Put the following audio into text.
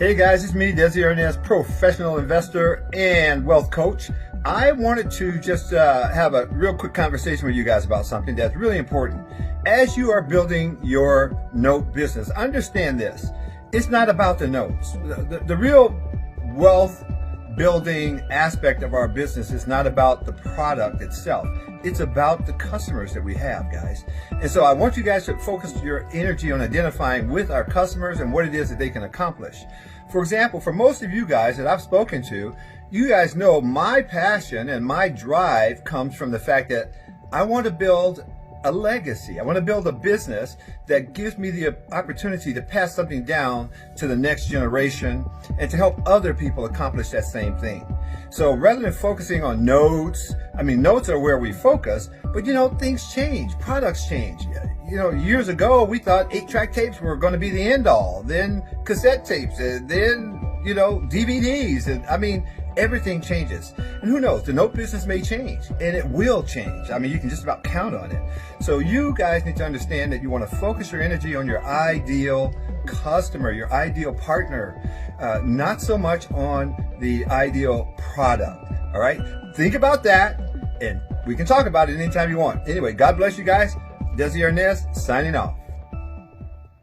Hey guys, it's me, herein, professional investor and wealth coach. I wanted to just have a real quick conversation with you guys about something that's really important. As you are building your note business, understand this. It's not about the notes. The real wealth building aspect of our business is not about the product itself. It's about the customers that we have, guys. And so I want you guys to focus your energy on identifying with our customers and what it is that they can accomplish. For example, for most of you guys that I've spoken to, you guys know my passion and my drive comes from the fact that I want to build a legacy. I want to build a business that gives me the opportunity to pass something down to the next generation and to help other people accomplish that same thing. So rather than focusing on notes, notes are where we focus, but things change, products change. Years ago, we thought 8-track tapes were going to be the end all, then cassette tapes, and then, DVDs. And everything changes. And who knows, the note business may change, and it will change. You can just about count on it. So you guys need to understand that you want to focus your energy on your ideal customer, your ideal partner, not so much on the ideal product. All right? Think about that, and we can talk about it anytime you want. Anyway, God bless you guys. Herein, signing off.